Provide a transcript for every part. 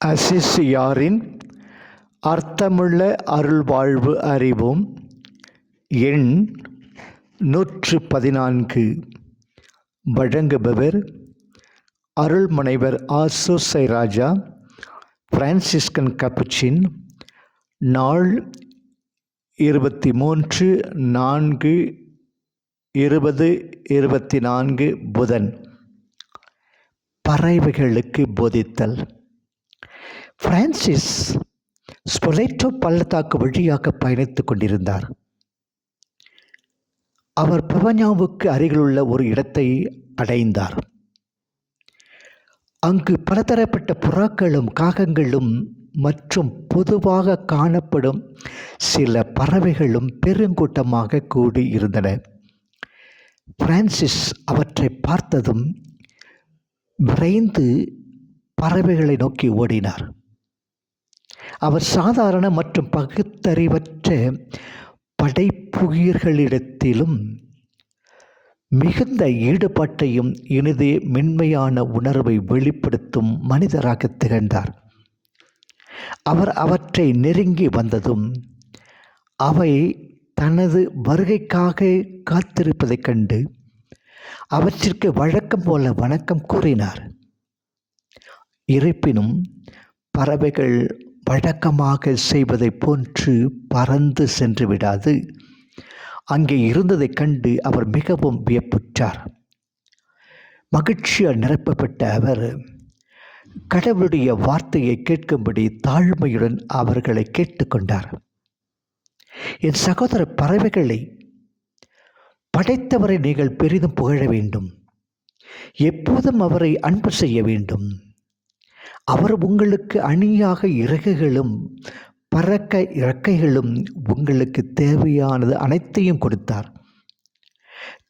அசிசியாரின் அர்த்தமுள்ள அருள்வாழ்வு அறிவோம். எண் 114. வழங்குபவர் அருள்முனைவர் ஆசோசை ராஜா, பிரான்சிஸ்கன் கப்புச்சின். நாள் 23/4/2024 புதன். பறவைகளுக்கு போதித்தல். பிரான்சிஸ் ஸ்பொலேட்டோ பள்ளத்தாக்கு வழியாக பயணித்துக் கொண்டிருந்தார். அவர் பவனியாவுக்கு அருகிலுள்ள ஒரு இடத்தை அடைந்தார். அங்கு பலதரப்பட்ட புறாக்களும் காகங்களும் மற்றும் பொதுவாக காணப்படும் சில பறவைகளும் பெருங்கூட்டமாக கூடி இருந்தன. பிரான்சிஸ் அவற்றை பார்த்ததும் விரைந்து பறவைகளை நோக்கி ஓடினார். அவர் சாதாரண மற்றும் பகுத்தறிவற்ற படைப்புயிர்களிடத்திலும் மிகுந்த ஈடுபாட்டையும் இனிதே மென்மையான உணர்வை வெளிப்படுத்தும் மனிதராக திகழ்ந்தார். அவர் அவற்றை நெருங்கி வந்ததும் அவை தனது வருகைக்காக காத்திருப்பதைக் கண்டு அவற்றிற்கு வழக்கம் போல வணக்கம் கூறினார். இருப்பினும் பறவைகள் வழக்கமாக செய்வதைப் போன்று பறந்து சென்று விடாது. அங்கே இருந்ததைக் கண்டு அவர் மிகவும் வியப்புற்றார். மகிழ்ச்சியால் நிரப்பப்பட்ட அவர் கடவுளுடைய வார்த்தையை கேட்கும்படி தாழ்மையுடன் அவர்களை கேட்டுக்கொண்டார். என் சகோதர பறவைகளை, படைத்தவரை நீங்கள் பெரிதும் புகழ வேண்டும். எப்போதும் அவரை அன்பு செய்ய வேண்டும். அவர் உங்களுக்கு அணியாக இறகுகளும் பறக்க இறக்கைகளும் உங்களுக்கு தேவையானது அனைத்தையும் கொடுத்தார்.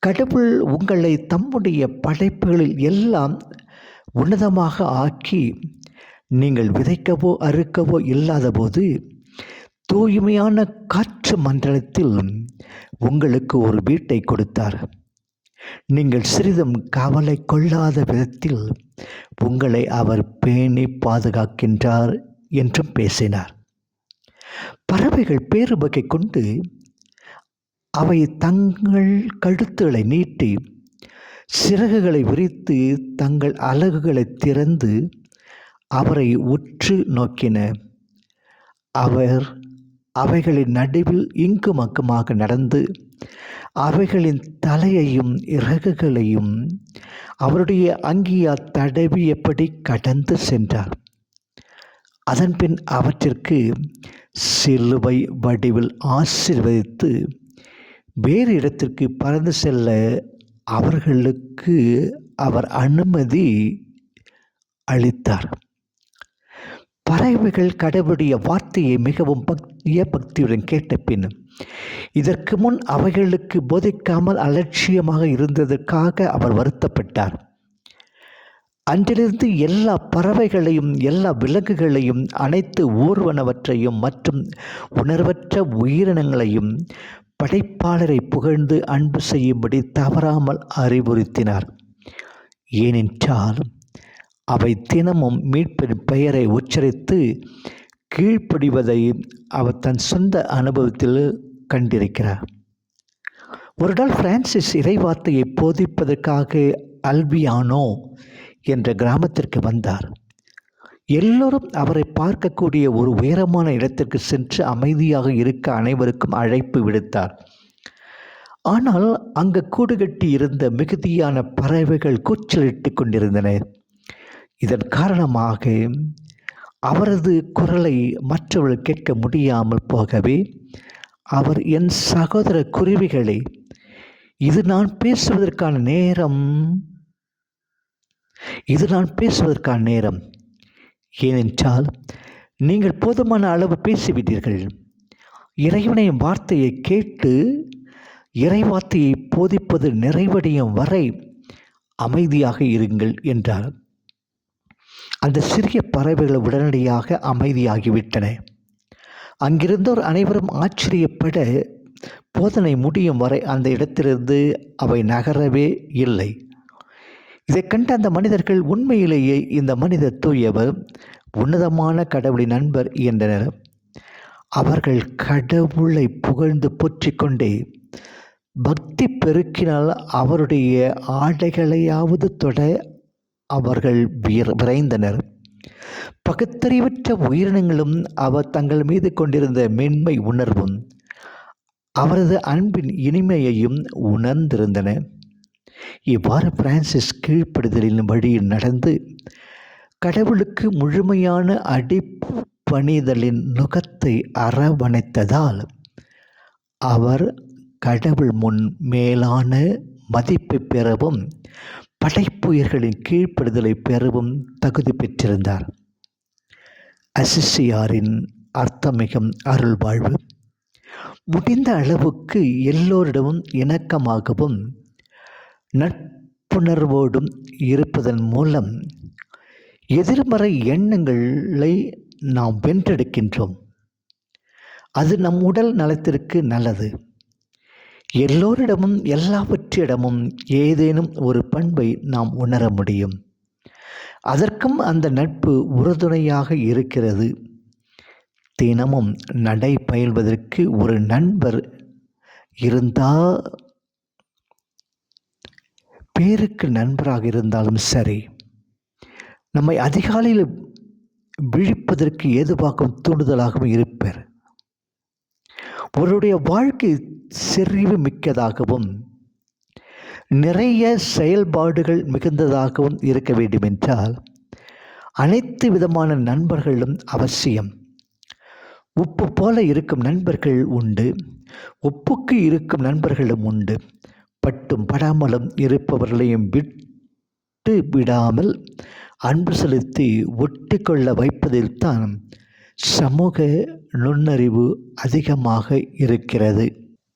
கடவுள் உங்களை தம்முடைய படைப்புகளில் எல்லாம் உன்னதமாக ஆக்கி நீங்கள் விதைக்கவோ அறுக்கவோ இல்லாத போது தூய்மையான காற்று மண்டலத்தில் உங்களுக்கு ஒரு வீட்டை கொடுத்தார். நீங்கள் சிறிதும் கவலை கொள்ளாத விதத்தில் உங்களை அவர் பேணி பாதுகாக்கின்றார் என்றும் பேசினார். பறவைகள் பேருவகை கொண்டு அவை தங்கள் கழுத்துகளை நீட்டி சிறகுகளை விரித்து தங்கள் அலகுகளை திறந்து அவரை உற்று நோக்கின. அவர் அவைகளின் நடுவில் இங்கும் அங்குமாக நடந்து அவைகளின் தலையையும் இறகுகளையும் அவருடைய அங்கியால் தடவியபடி கடந்து சென்றார். அதன்பின் அவற்றிற்கு சிலுவை வடிவில் ஆசீர்வதித்து வேறு இடத்திற்கு பறந்து செல்ல அவர்களுக்கு அவர் அனுமதி அளித்தார். பறவைகள் கடவுளுடைய வார்த்தையை மிகவும் பக்தியுடன் கேட்ட பின் இதற்கு முன் அவைகளுக்கு போதிக்காமல் அலட்சியமாக இருந்ததற்காக அவர் வருத்தப்பட்டார். அன்றிலிருந்து எல்லா பறவைகளையும், எல்லா விலங்குகளையும், அனைத்து ஊர்வனவற்றையும் மற்றும் உணர்வற்ற உயிரினங்களையும் படைப்பாளரை புகழ்ந்து அன்பு செய்யும்படி தவறாமல் அறிவுறுத்தினார். ஏனென்றால் அவை தினமும் மீட்பின் பெயரை உச்சரித்து கீழ்ப்படிவதை அவர் தன் சொந்த அனுபவத்தில் கண்டிருக்கிறார். ஒரு நாள் பிரான்சிஸ் இறைவார்த்தையை போதிப்பதற்காக அல்பியானோ என்ற கிராமத்திற்கு வந்தார். எல்லோரும் அவரை பார்க்கக்கூடிய ஒரு உயரமான இடத்திற்கு சென்று அமைதியாக இருக்க அனைவருக்கும் அழைப்பு விடுத்தார். ஆனால் அங்கு கூடுகட்டி இருந்த மிகுதியான பறவைகள் கூச்சலிட்டு கொண்டிருந்தன. இதன் காரணமாக அவரது குரலை மற்றவர்கள் கேட்க முடியாமல் போகவே அவர், என் சகோதர குருவிகளே, இது நான் பேசுவதற்கான நேரம். ஏனென்றால் நீங்கள் போதுமான அளவு பேசிவிட்டீர்கள். இறைவனின் வார்த்தையை கேட்டு இறைவார்த்தையை போதிப்பது நிறைவடையும் வரை அமைதியாக இருங்கள் என்றார். அந்த சிறிய பறவைகள் உடனடியாக அமைதியாகிவிட்டன. அங்கிருந்தோர் அனைவரும் ஆச்சரியப்பட போதனை முடியும் வரை அந்த இடத்திலிருந்து அவை நகரவே இல்லை. இதை கண்ட அந்த மனிதர்கள், உண்மையிலேயே இந்த மனிதர் தூயவர், உன்னதமான கடவுளின் நண்பர் என்றனர். அவர்கள் கடவுளை புகழ்ந்து போற்றிக்கொண்டே பக்தி பெருக்கினால் அவருடைய ஆடைகளையாவது தொட அவர்கள் விரைந்தனர். பகுத்தறிவற்ற உயிரினங்களும் அவர் தங்கள் மீது கொண்டிருந்த மென்மை உணர்வும் அவரது அன்பின் இனிமையையும் உணர்ந்திருந்தன. இவ்வாறு பிரான்சிஸ் கீழ்ப்படுதலின் வழியில் நடந்து கடவுளுக்கு முழுமையான அடிப்பணிதலின் நுகத்தை அரவணைத்ததால் அவர் கடவுள் முன் மேலான மதிப்பை பெறவும் படைப்புயர்களின் கீழ்ப்படுதலை பெறவும் தகுதி பெற்றிருந்தார். அசிசியாரின் அர்த்தமிகும் அருள் வாழ்வு முடிந்த அளவுக்கு எல்லோரிடமும் இணக்கமாகவும் நட்புணர்வோடும் இருப்பதன் மூலம் எதிர்மறை எண்ணங்களை நாம் வென்றெடுக்கின்றோம். அது நம் உடல் நலத்திற்கு நல்லது. எல்லோரிடமும் எல்லாவற்றிடமும் ஏதேனும் ஒரு பண்பை நாம் உணர முடியும். அதற்கும் அந்த நட்பு உறுதுணையாக இருக்கிறது. தினமும் நடை பயில்வதற்கு ஒரு நண்பர் இருந்தால், பேருக்கு நண்பராக இருந்தாலும் சரி, நம்மை அதிகாலையில் விழிப்பதற்கு ஏதுவாகவும் தூண்டுதலாகவும் இருப்பார். அவருடைய வாழ்க்கை செறிவு மிக்கதாகவும் நிறைய செயல்பாடுகள் மிகுந்ததாகவும் இருக்க வேண்டுமென்றால் அனைத்து விதமான நண்பர்களும் அவசியம். உப்பு போல இருக்கும் நண்பர்கள் உண்டு, உப்புக்கு இருக்கும் நண்பர்களும் உண்டு. பட்டும் படாமலும் இருப்பவர்களையும் விட்டு விடாமல் அன்பு செலுத்தி ஒட்டி கொள்ள வைப்பதில்தான் சமூக நுண்ணறிவு அதிகமாக இருக்கிறது.